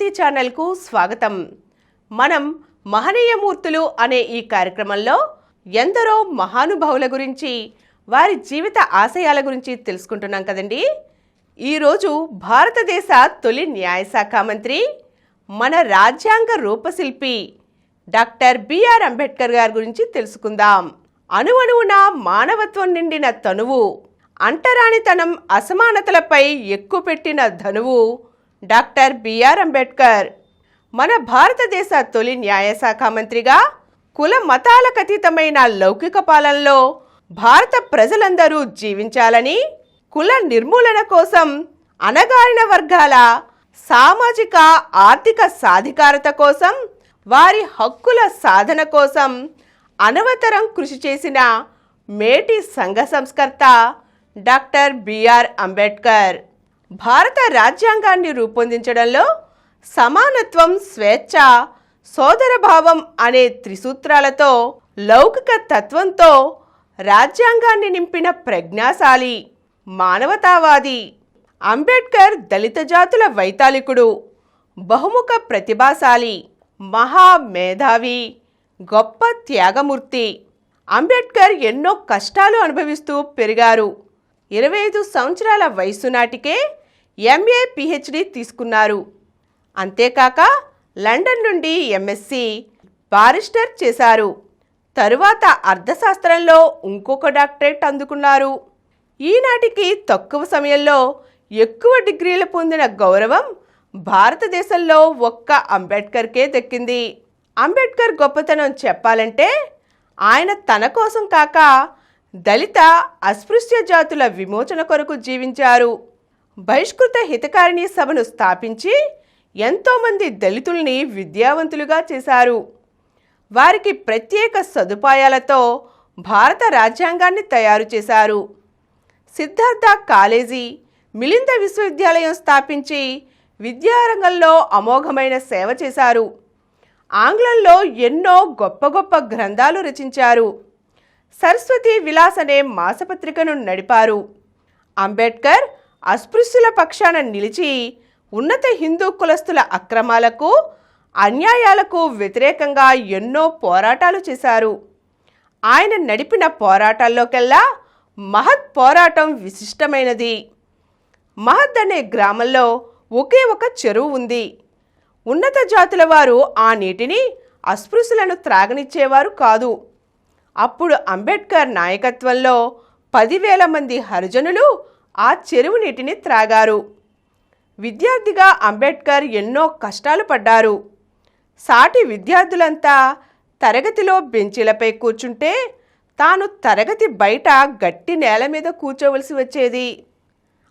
ప్రగతి ఛానల్కు స్వాగతం. మనం మహనీయమూర్తులు అనే ఈ కార్యక్రమంలో ఎందరో మహానుభావుల గురించి, వారి జీవిత ఆశయాల గురించి తెలుసుకుంటున్నాం కదండి. ఈరోజు భారతదేశ తొలి న్యాయశాఖ మంత్రి, మన రాజ్యాంగ రూపశిల్పి డాక్టర్ బిఆర్ అంబేద్కర్ గారి గురించి తెలుసుకుందాం. అణువణువున మానవత్వం నిండిన తనువు, అంటరానితనం అసమానతలపై ఎక్కుపెట్టిన ధనువు డాక్టర్ బిఆర్ అంబేద్కర్. మన భారతదేశ తొలి న్యాయశాఖ మంత్రిగా కుల మతాలకు అతీతమైన లౌకిక పాలనలో భారత ప్రజలందరూ జీవించాలని, కుల నిర్మూలన కోసం, అణగారిన వర్గాల సామాజిక ఆర్థిక సాధికారత కోసం, వారి హక్కుల సాధన కోసం అనవతరం కృషి చేసిన మేటి సంఘ సంస్కర్త డాక్టర్ బిఆర్ అంబేద్కర్. భారత రాజ్యాంగాన్ని రూపొందించడంలో సమానత్వం, స్వేచ్ఛ, సోదరభావం అనే త్రిసూత్రాలతో, లౌకిక తత్వంతో రాజ్యాంగాన్ని నింపిన ప్రజ్ఞాశాలి, మానవతావాది అంబేద్కర్ దళిత జాతుల వైతాళికుడు, బహుముఖ ప్రతిభాశాలి, మహామేధావి, గొప్ప త్యాగమూర్తి. అంబేద్కర్ ఎన్నో కష్టాలు అనుభవిస్తూ పెరిగారు. 25 సంవత్సరాల వయసు నాటికే ఎంఏ పిహెచ్డి తీసుకున్నారు. అంతేకాక లండన్ నుండి ఎంఎస్సి బారిస్టర్ చేశారు. తరువాత అర్థశాస్త్రంలో ఇంకొక డాక్టరేట్ అందుకున్నారు. ఈనాటికి తక్కువ సమయంలో ఎక్కువ డిగ్రీలు పొందిన గౌరవం భారతదేశంలో ఒక్క అంబేద్కర్కే దక్కింది. అంబేద్కర్ గొప్పతనం చెప్పాలంటే, ఆయన తన కోసం కాక దళిత, అస్పృశ్య జాతుల విమోచన కొరకు జీవించారు. బహిష్కృత హితకారిణి సభను స్థాపించి ఎంతోమంది దళితుల్ని విద్యావంతులుగా చేశారు. వారికి ప్రత్యేక సదుపాయాలతో భారత రాజ్యాంగాన్ని తయారు చేశారు. సిద్ధార్థ కాలేజీ, మిలింద విశ్వవిద్యాలయం స్థాపించి విద్యారంగంలో అమోఘమైన సేవ చేశారు. ఆంగ్లంలో ఎన్నో గొప్ప గొప్ప గ్రంథాలు రచించారు. సరస్వతి విలాస్ అనే మాసపత్రికను నడిపారు. అంబేద్కర్ అస్పృశ్యుల పక్షాన నిలిచి ఉన్నత హిందూ కులస్తుల అక్రమాలకు, అన్యాయాలకు వ్యతిరేకంగా ఎన్నో పోరాటాలు చేశారు. ఆయన నడిపిన పోరాటాల్లోకెల్లా మహత్ పోరాటం విశిష్టమైనది. మహద్ అనే గ్రామంలో ఒకే ఒక చెరువు ఉంది. ఉన్నత జాతుల వారు ఆ నీటిని అస్పృశ్యులను త్రాగనిచ్చేవారు కాదు. అప్పుడు అంబేద్కర్ నాయకత్వంలో 10,000 మంది హరిజనులు ఆ చెరువు నీటిని త్రాగారు. విద్యార్థిగా అంబేద్కర్ ఎన్నో కష్టాలు పడ్డారు. సాటి విద్యార్థులంతా తరగతిలో బెంచీలపై కూర్చుంటే తాను తరగతి బయట గట్టి నేల మీద కూర్చోవలసి వచ్చేది.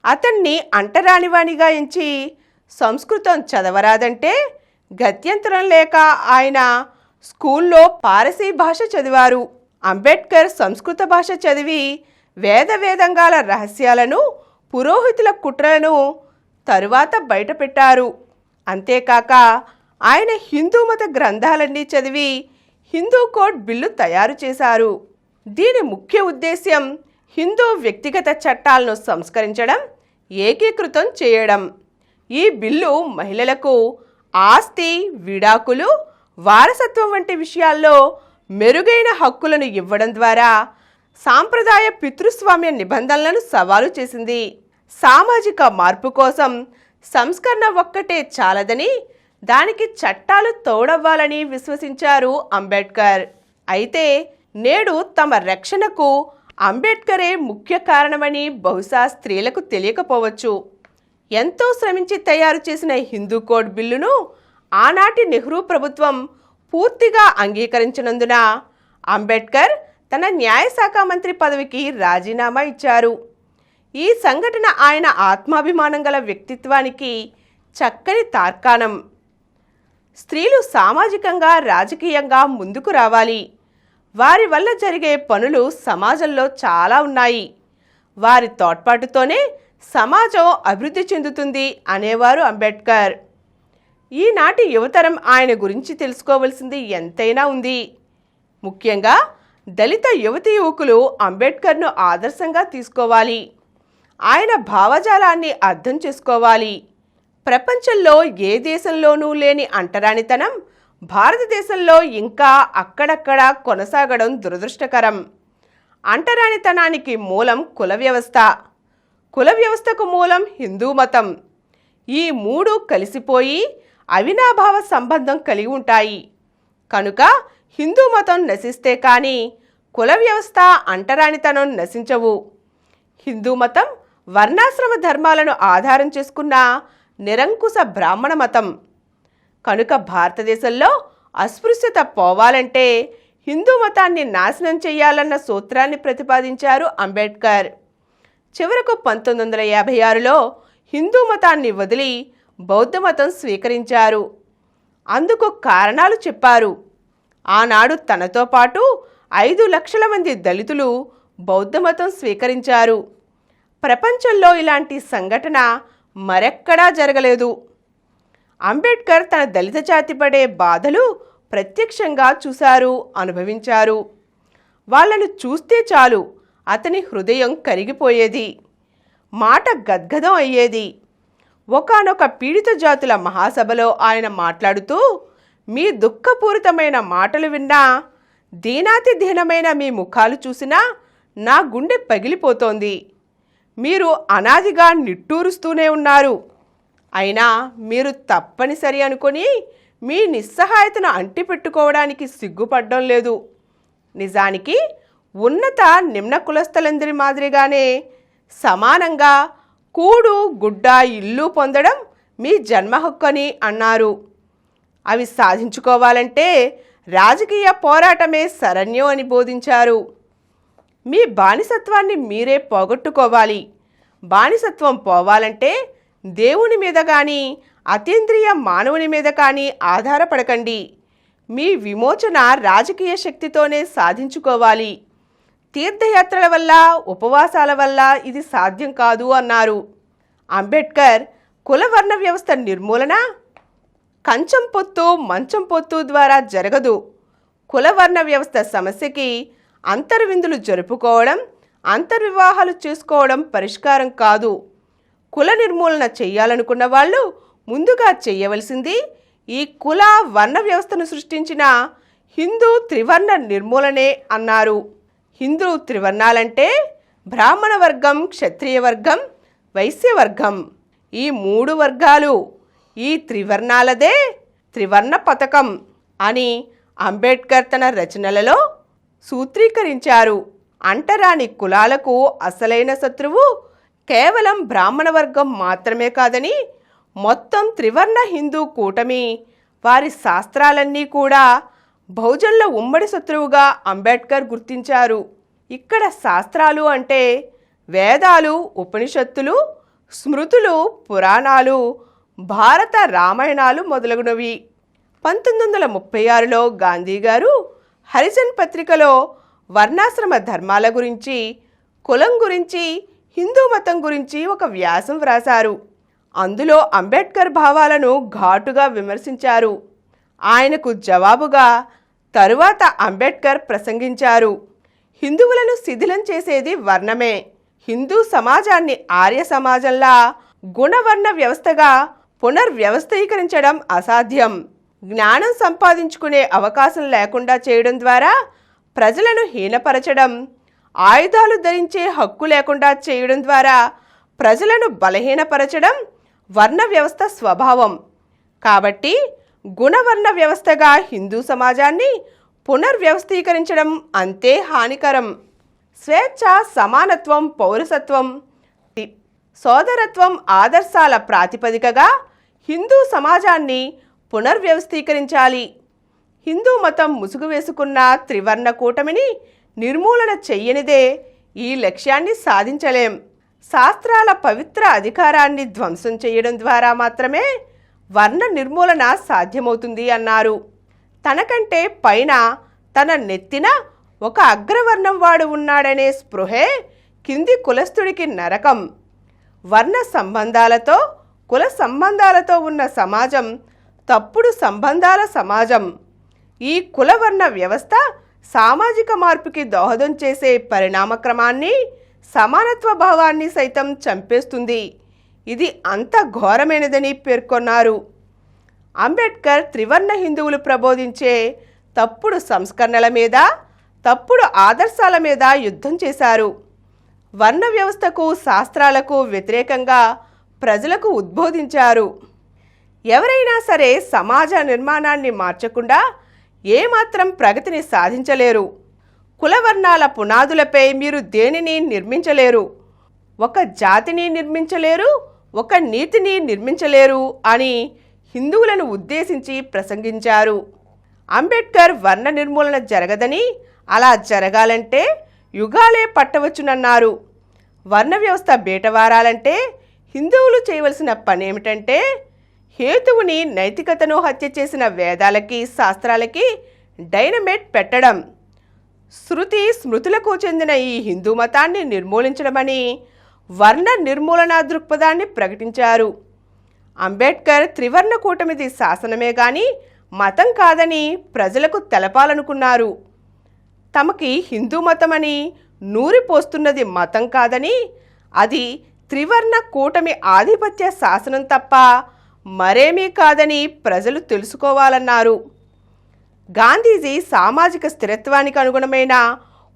అతన్ని అంటరానివానిగా ఎంచి సంస్కృతం చదవరాదంటే గత్యంతరం లేక ఆయన స్కూల్లో పారసీ భాష చదివారు. అంబేద్కర్ సంస్కృత భాష చదివి వేదంగాల రహస్యాలను, పురోహితుల కుట్రలను తరువాత బయటపెట్టారు. అంతేకాక ఆయన హిందూ మత గ్రంథాలన్నీ చదివి హిందూ కోడ్ బిల్లు తయారు చేశారు. దీని ముఖ్య ఉద్దేశ్యం హిందూ వ్యక్తిగత చట్టాలను సంస్కరించడం, ఏకీకృతం చేయడం. ఈ బిల్లు మహిళలకు ఆస్తి, విడాకులు, వారసత్వం వంటి విషయాల్లో మెరుగైన హక్కులను ఇవ్వడం ద్వారా సాంప్రదాయ పితృస్వామ్య నిబంధనలను సవాలు చేసింది. సామాజిక మార్పు కోసం సంస్కరణ ఒక్కటే చాలదని, దానికి చట్టాలు తోడవ్వాలని విశ్వసించారు అంబేద్కర్. అయితే నేడు తమ రక్షణకు అంబేద్కరే ముఖ్య కారణమని బహుశా స్త్రీలకు తెలియకపోవచ్చు. ఎంతో శ్రమించి తయారు చేసిన హిందూ కోడ్ బిల్లును ఆనాటి నెహ్రూ ప్రభుత్వం పూర్తిగా అంగీకరించినందున అంబేద్కర్ తన న్యాయశాఖ మంత్రి పదవికి రాజీనామా ఇచ్చారు. ఈ సంఘటన ఆయన ఆత్మాభిమానం గల వ్యక్తిత్వానికి చక్కని తార్కాణం. స్త్రీలు సామాజికంగా, రాజకీయంగా ముందుకు రావాలి. వారి వల్ల జరిగే పనులు సమాజంలో చాలా ఉన్నాయి. వారి తోడ్పాటుతోనే సమాజం అభివృద్ధి చెందుతుంది అనేవారు అంబేద్కర్. ఈనాటి యువతరం ఆయన గురించి తెలుసుకోవలసింది ఎంతైనా ఉంది. ముఖ్యంగా దళిత యువతీ యువకులు అంబేద్కర్ను ఆదర్శంగా తీసుకోవాలి. ఆయన భావజాలాన్ని అర్థం చేసుకోవాలి. ప్రపంచంలో ఏ దేశంలోనూ లేని అంటరానితనం భారతదేశంలో ఇంకా అక్కడక్కడ కొనసాగడం దురదృష్టకరం. అంటరానితనానికి మూలం కుల వ్యవస్థ, కుల వ్యవస్థకు మూలం హిందూ మతం. ఈ మూడు కలిసిపోయి అవినాభావ సంబంధం కలిగి ఉంటాయి. కనుక హిందూ మతం నశిస్తే కానీ కుల వ్యవస్థ, అంటరానితనం నశించవు. హిందూ మతం వర్ణాశ్రమ ధర్మాలను ఆధారం చేసుకున్న నిరంకుశ బ్రాహ్మణ మతం. కనుక భారతదేశంలో అస్పృశ్యత పోవాలంటే హిందూ మతాన్ని నాశనం చేయాలన్న సూత్రాన్ని ప్రతిపాదించారు అంబేద్కర్. చివరకు 1956లో హిందూ మతాన్ని వదిలి బౌద్ధ మతం స్వీకరించారు. అందుకు కారణాలు చెప్పారు. ఆనాడు తనతో పాటు 5 లక్షల మంది దళితులు బౌద్ధ మతం స్వీకరించారు. ప్రపంచంలో ఇలాంటి సంఘటన మరెక్కడా జరగలేదు. అంబేద్కర్ తన దళిత జాతి పడే బాధలు ప్రత్యక్షంగా చూశారు, అనుభవించారు. వాళ్ళను చూస్తే చాలు అతని హృదయం కరిగిపోయేది, మాట గద్గదం అయ్యేది. ఒకానొక పీడిత జాతుల మహాసభలో ఆయన మాట్లాడుతూ, మీ దుఃఖపూరితమైన మాటలు విన్నా, దీనాతి దీనమైన మీ ముఖాలు చూసినా నా గుండె పగిలిపోతోంది. మీరు అనాదిగా నిట్టూరుస్తూనే ఉన్నారు. అయినా మీరు తప్పనిసరి అనుకొని మీ నిస్సహాయతను అంటిపెట్టుకోవడానికి సిగ్గుపడడం లేదు. నిజానికి ఉన్నత నిమ్న కులస్థలందరి మాదిరిగానే సమానంగా కూడు, గుడ్డ, ఇల్లు పొందడం మీ జన్మ హక్కని అన్నారు. అవి సాధించుకోవాలంటే రాజకీయ పోరాటమే శరణ్యం అని బోధించారు. మీ బానిసత్వాన్ని మీరే పోగొట్టుకోవాలి. బానిసత్వం పోవాలంటే దేవుని మీద కానీ, అతీంద్రియ మానవుని మీద కానీ ఆధారపడకండి. మీ విమోచన రాజకీయ శక్తితోనే సాధించుకోవాలి. తీర్థయాత్రల వల్ల, ఉపవాసాల వల్ల ఇది సాధ్యం కాదు అన్నారు. అంబేద్కర్ కులవర్ణ వ్యవస్థ నిర్మూలన కంచం పొత్తు, మంచం పొత్తు ద్వారా జరగదు. కులవర్ణ వ్యవస్థ సమస్యకి అంతర్విందులు జరుపుకోవడం, అంతర్వివాహాలు చేసుకోవడం పరిష్కారం కాదు. కుల నిర్మూలన చెయ్యాలనుకున్న వాళ్ళు ముందుగా చెయ్యవలసింది ఈ కుల వర్ణ వ్యవస్థను సృష్టించిన హిందూ త్రివర్ణ నిర్మూలనే అన్నారు. హిందూ త్రివర్ణాలంటే బ్రాహ్మణ వర్గం, క్షత్రియ వర్గం, వైశ్య వర్గం. ఈ 3 వర్గాలు, ఈ త్రివర్ణాలదే త్రివర్ణ పథకం అని అంబేద్కర్ తన రచనలలో సూత్రీకరించారు. అంటరాని కులాలకు అసలైన శత్రువు కేవలం బ్రాహ్మణ వర్గం మాత్రమే కాదని, మొత్తం త్రివర్ణ హిందూ కూటమి, వారి శాస్త్రాలన్నీ కూడా బహుజనుల ఉమ్మడి శత్రువుగా అంబేద్కర్ గుర్తించారు. ఇక్కడ శాస్త్రాలు అంటే వేదాలు, ఉపనిషత్తులు, స్మృతులు, పురాణాలు, భారత రామాయణాలు మొదలగునవి. 1936లో గాంధీ గారు హరిజన్ పత్రికలో వర్ణాశ్రమ ధర్మాల గురించి, కులం గురించి, హిందూ మతం గురించి ఒక వ్యాసం వ్రాసారు. అందులో అంబేద్కర్ భావాలను ఘాటుగా విమర్శించారు. ఆయనకు జవాబుగా తరువాత అంబేద్కర్ ప్రసంగించారు. హిందువులను శిథిలం చేసేది వర్ణమే. హిందూ సమాజాన్ని ఆర్య సమాజంలా గుణవర్ణ వ్యవస్థగా పునర్వ్యవస్థీకరించడం అసాధ్యం. జ్ఞానం సంపాదించుకునే అవకాశం లేకుండా చేయడం ద్వారా ప్రజలను హీనపరచడం, ఆయుధాలు ధరించే హక్కు లేకుండా చేయడం ద్వారా ప్రజలను బలహీనపరచడం వర్ణ వ్యవస్థ స్వభావం. కాబట్టి గుణవర్ణ వ్యవస్థగా హిందూ సమాజాన్ని పునర్వ్యవస్థీకరించడం అంతే హానికరం. స్వేచ్ఛ, సమానత్వం, పౌరసత్వం, సోదరత్వం ఆదర్శాల ప్రాతిపదికగా హిందూ సమాజాన్ని పునర్వ్యవస్థీకరించాలి. హిందూ మతం ముసుగు వేసుకున్న త్రివర్ణ కూటమిని నిర్మూలన చెయ్యనిదే ఈ లక్ష్యాన్ని సాధించలేం. శాస్త్రాల పవిత్ర అధికారాన్ని ధ్వంసం చేయడం ద్వారా మాత్రమే వర్ణ నిర్మూలన సాధ్యమవుతుంది అన్నారు. తనకంటే పైన తన నెత్తిన ఒక అగ్రవర్ణం వాడు ఉన్నాడనే స్పృహే కింది కులస్థుడికి నరకం. వర్ణ సంబంధాలతో, కుల సంబంధాలతో ఉన్న సమాజం తప్పుడు సంబంధాల సమాజం. ఈ కులవర్ణ వ్యవస్థ సామాజిక మార్పుకి దోహదం చేసే పరిణామక్రమాన్ని, సమానత్వ భావాన్ని సైతం చంపేస్తుంది. ఇది అంత ఘోరమైనదని పేర్కొన్నారు. అంబేద్కర్ త్రివర్ణ హిందువులు ప్రబోధించే తప్పుడు సంస్కరణల మీద, తప్పుడు ఆదర్శాల మీద యుద్ధం చేశారు. వర్ణ వ్యవస్థకు, శాస్త్రాలకు వ్యతిరేకంగా ప్రజలకు ఉద్బోధించారు. ఎవరైనా సరే సమాజ నిర్మాణాన్ని మార్చకుండా ఏమాత్రం ప్రగతిని సాధించలేరు. కులవర్ణాల పునాదులపై మీరు దేనిని నిర్మించలేరు. ఒక జాతిని నిర్మించలేరు, ఒక నీతిని నిర్మించలేరు అని హిందువులను ఉద్దేశించి ప్రసంగించారు. అంబేద్కర్ వర్ణ నిర్మూలన జరగదని, అలా జరగాలంటే యుగాలే పట్టవచ్చునన్నారు. వర్ణ వ్యవస్థ బేటవారాలంటే హిందువులు చేయవలసిన పనేమిటంటే హేతువుని, నైతికతను హత్య చేసిన వేదాలకి, శాస్త్రాలకి డైనమేట్ పెట్టడం. శృతి స్మృతులకు చెందిన ఈ హిందూ మతాన్ని నిర్మూలించడమని వర్ణ నిర్మూలనా దృక్పథాన్ని ప్రకటించారు. అంబేద్కర్ త్రివర్ణ కూటమిది శాసనమే గాని మతం కాదని ప్రజలకు తెలపాలనుకున్నారు. తమకి హిందూ మతమని నూరిపోస్తున్నది మతం కాదని, అది త్రివర్ణ కూటమి ఆధిపత్య శాసనం తప్ప మరేమీ కాదని ప్రజలు తెలుసుకోవాలన్నారు. గాంధీజీ సామాజిక స్థిరత్వానికి అనుగుణమైన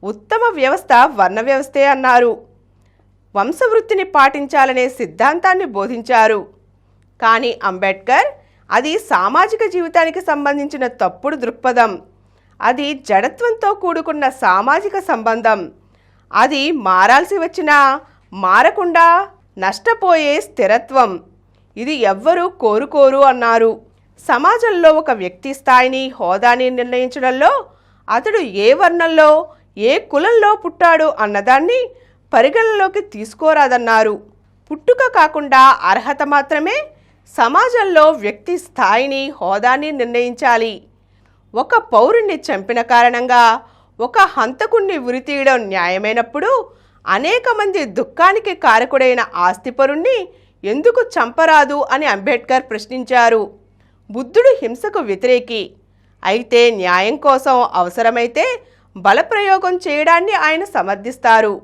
ఉత్తమ వ్యవస్థ వర్ణ వ్యవస్థే అన్నారు. వంశవృత్తిని పాటించాలనే సిద్ధాంతాన్ని బోధించారు. కానీ అంబేద్కర్ అది సామాజిక జీవితానికి సంబంధించిన తప్పుడు దృక్పథం. అది జడత్వంతో కూడుకున్న సామాజిక సంబంధం. అది మారాల్సి వచ్చినా మారకుండా నష్టపోయే స్థిరత్వం. ఇది ఎవ్వరూ కోరుకోరు అన్నారు. సమాజంలో ఒక వ్యక్తి స్థాయిని, హోదాని నిర్ణయించడంలో అతడు ఏ వర్ణంలో, ఏ కులంలో పుట్టాడు అన్నదాన్ని పరిగణలోకి తీసుకోరాదన్నారు. పుట్టుక కాకుండా అర్హత మాత్రమే సమాజంలో వ్యక్తి స్థాయిని, హోదాని నిర్ణయించాలి. ఒక పౌరుణ్ణి చంపిన కారణంగా ఒక హంతకుణ్ణి ఉరితీయడం న్యాయమైనప్పుడు అనేక మంది దుఃఖానికి కారకుడైన ఆస్తిపరుణ్ణి ఎందుకు చంపరాదు అని అంబేద్కర్ ప్రశ్నించారు. బుద్ధుడు హింసకు వ్యతిరేకి. అయితే న్యాయం కోసం అవసరమైతే బలప్రయోగం చేయడాన్ని ఆయన సమర్థిస్తారు.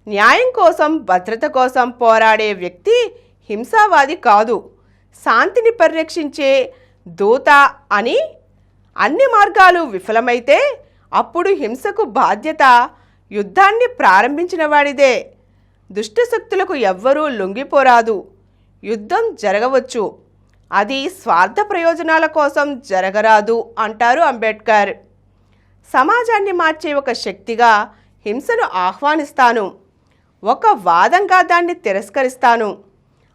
న్యాయం కోసం, భద్రత కోసం పోరాడే వ్యక్తి హింసావాది కాదు, శాంతిని పరిరక్షించే దూత అని. అన్ని మార్గాలు విఫలమైతే అప్పుడు హింసకు బాధ్యత యుద్ధాన్ని ప్రారంభించిన వాడిదే. దుష్టశక్తులకు ఎవ్వరూ లొంగిపోరాదు. యుద్ధం జరగవచ్చు, అది స్వార్థ ప్రయోజనాల కోసం జరగరాదు అంటారు అంబేద్కర్. సమాజాన్ని మార్చే ఒక శక్తిగా హింసను ఆహ్వానిస్తాను, ఒక వాదంగా దాన్ని తిరస్కరిస్తాను.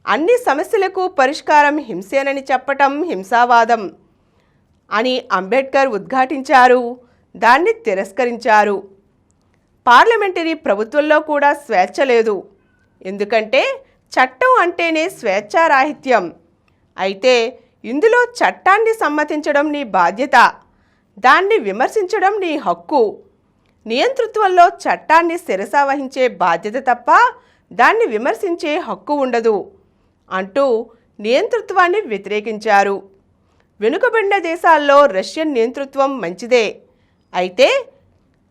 అన్ని సమస్యలకు పరిష్కారం హింసేనని చెప్పటం హింసావాదం అని అంబేద్కర్ ఉద్ఘాటించారు. దాన్ని తిరస్కరించారు. పార్లమెంటరీ ప్రభుత్వంలో కూడా స్వేచ్ఛ లేదు. ఎందుకంటే చట్టం అంటేనే స్వేచ్ఛారాహిత్యం. అయితే ఇందులో చట్టాన్ని సమ్మతించడం నీ బాధ్యత, దాన్ని విమర్శించడం నీ హక్కు. నియంతృత్వంలో చట్టాన్ని శిరసావహించే బాధ్యత తప్ప దాన్ని విమర్శించే హక్కు ఉండదు అంటూ నియంతృత్వాన్ని వ్యతిరేకించారు. వెనుకబడిన దేశాల్లో రష్యన్ నియంతృత్వం మంచిదే, అయితే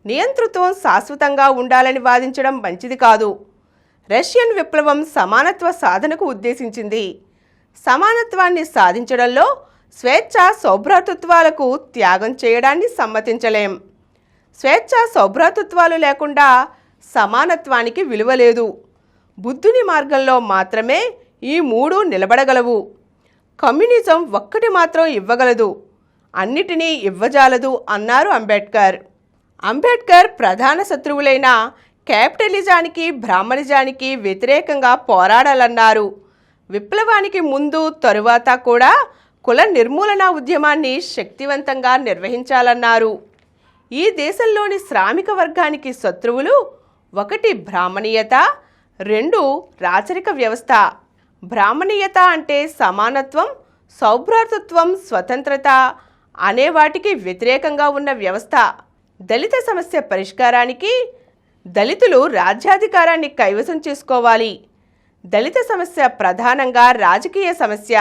నియంతృత్వం శాశ్వతంగా ఉండాలని వాదించడం మంచిది కాదు. రష్యన్ విప్లవం సమానత్వ సాధనకు ఉద్దేశించింది. సమానత్వాన్ని సాధించడంలో స్వేచ్ఛ, సౌభ్రాతృత్వాలకు త్యాగం చేయడాన్ని సమ్మతించలేం. స్వేచ్ఛ, సౌభ్రాతృత్వాలు లేకుండా సమానత్వానికి విలువ లేదు. బుద్ధుని మార్గంలో మాత్రమే ఈ మూడు నిలబడగలవు. కమ్యూనిజం ఒక్కటి మాత్రం ఇవ్వగలదు, అన్నిటినీ ఇవ్వజాలదు అన్నారు అంబేద్కర్. అంబేద్కర్ ప్రధాన శత్రువులైన క్యాపిటలిజానికి, బ్రాహ్మణిజానికి వ్యతిరేకంగా పోరాడాలన్నారు. విప్లవానికి ముందు, తరువాత కూడా కుల నిర్మూలన ఉద్యమాన్ని శక్తివంతంగా నిర్వహించాలన్నారు. ఈ దేశంలోని శ్రామిక వర్గానికి శత్రువులు 1 బ్రాహ్మణీయత, 2 రాచరిక వ్యవస్థ. బ్రాహ్మణీయత అంటే సమానత్వం, సౌభ్రాతృత్వం, స్వతంత్రత అనే వాటికి వ్యతిరేకంగా ఉన్న వ్యవస్థ. దళిత సమస్య పరిష్కారానికి దళితులు రాజ్యాధికారాన్ని కైవసం చేసుకోవాలి. దళిత సమస్య ప్రధానంగా రాజకీయ సమస్య.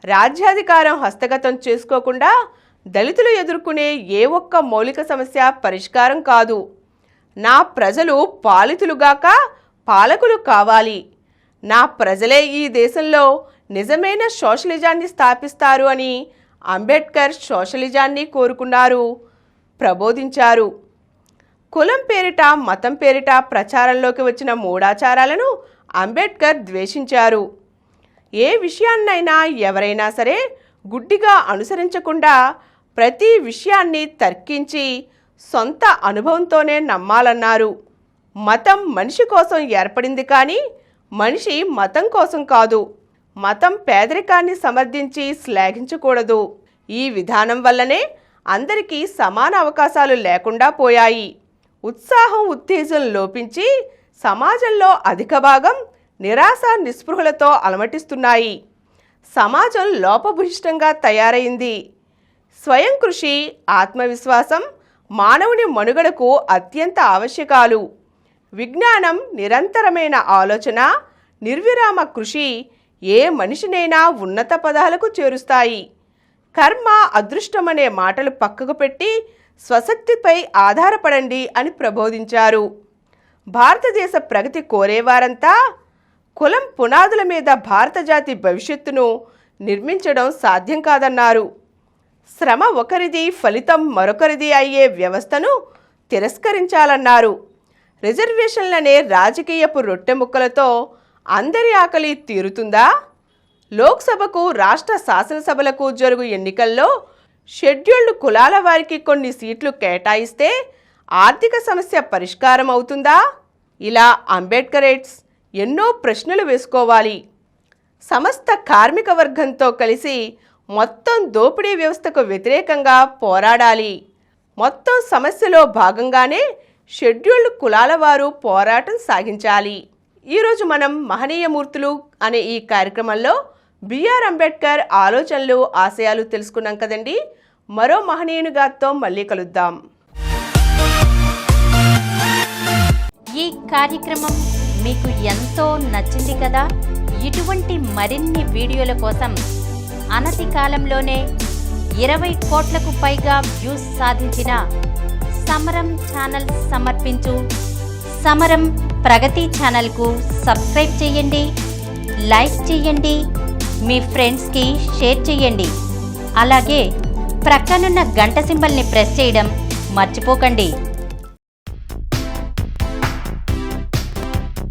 రాజ్యాధికారం హస్తగతం చేసుకోకుండా దళితులు ఎదుర్కొనే ఏ ఒక్క మౌలిక సమస్య పరిష్కారం కాదు. నా ప్రజలు పాలితులుగాక పాలకులు కావాలి. నా ప్రజలే ఈ దేశంలో నిజమైన సోషలిజాన్ని స్థాపిస్తారు అని అంబేద్కర్ సోషలిజాన్ని కోరుకున్నారు, ప్రబోధించారు. కులం పేరిట, మతం పేరిట ప్రచారంలోకి వచ్చిన మూఢాచారాలను అంబేద్కర్ ద్వేషించారు. ఏ విషయాన్నైనా ఎవరైనా సరే గుడ్డిగా అనుసరించకుండా ప్రతి విషయాన్ని తర్కించి సొంత అనుభవంతోనే నమ్మాలన్నారు. మతం మనిషి కోసం ఏర్పడింది కానీ మనిషి మతం కోసం కాదు. మతం పేదరికాన్ని సమర్థించి శ్లాఘించకూడదు. ఈ విధానం వల్లనే అందరికీ సమాన అవకాశాలు లేకుండా పోయాయి. ఉత్సాహం, ఉత్తేజం లోపించి సమాజంలో అధిక భాగం నిరాశ, నిస్పృహలతో అలమటిస్తున్నాయి. సమాజం లోపభూయిష్టంగా తయారైంది. స్వయం కృషి, ఆత్మవిశ్వాసం మానవుని మనుగడకు అత్యంత ఆవశ్యకాలు. విజ్ఞానం, నిరంతరమైన ఆలోచన, నిర్విరామ కృషి ఏ మనిషినైనా ఉన్నత పదాలకు చేరుస్తాయి. కర్మ, అదృష్టమనే మాటలు పక్కకు పెట్టి స్వశక్తిపై ఆధారపడండి అని ప్రబోధించారు. భారతదేశ ప్రగతి కోరేవారంతా కులం పునాదుల మీద భారత జాతి భవిష్యత్తును నిర్మించడం సాధ్యం కాదన్నారు. శ్రమ ఒకరిది, ఫలితం మరొకరిది అయ్యే వ్యవస్థను తిరస్కరించాలన్నారు. రిజర్వేషన్లనే రాజకీయపు రొట్టె ముక్కలతో అందరి ఆకలి తీరుతుందా? లోక్సభకు, రాష్ట్ర శాసనసభలకు జరుగు ఎన్నికల్లో షెడ్యూల్డ్ కులాల వారికి కొన్ని సీట్లు కేటాయిస్తే ఆర్థిక సమస్య పరిష్కారం అవుతుందా? ఇలా అంబేద్కరేట్స్ ఎన్నో ప్రశ్నలు వేసుకోవాలి. సమస్త కార్మిక వర్గంతో కలిసి మొత్తం దోపిడీ వ్యవస్థకు వ్యతిరేకంగా పోరాడాలి. మొత్తం సమస్యలో భాగంగానే షెడ్యూల్డ్ కులాల వారు పోరాటం సాగించాలి. ఈరోజు మనం మహనీయమూర్తులు అనే ఈ కార్యక్రమంలో బిఆర్ అంబేద్కర్ ఆలోచనలు, ఆశయాలు తెలుసుకున్నాం కదండి. మరో మహనీయునిగాతో మళ్ళీ కలుద్దాం. ఈ కార్యక్రమం మీకు ఎంతో నచ్చింది కదా. ఇటువంటి మరిన్ని వీడియోల కోసం అనతి కాలంలోనే 20 కోట్లకు పైగా వ్యూస్ సాధించిన సమరం ఛానల్ సమర్పించు సమరం ప్రగతి ఛానల్కు సబ్స్క్రైబ్ చేయండి, లైక్ చేయండి, మీ ఫ్రెండ్స్కి షేర్ చేయండి. అలాగే ప్రక్కనున్న గంట సింబల్ని ప్రెస్ చేయడం మర్చిపోకండి.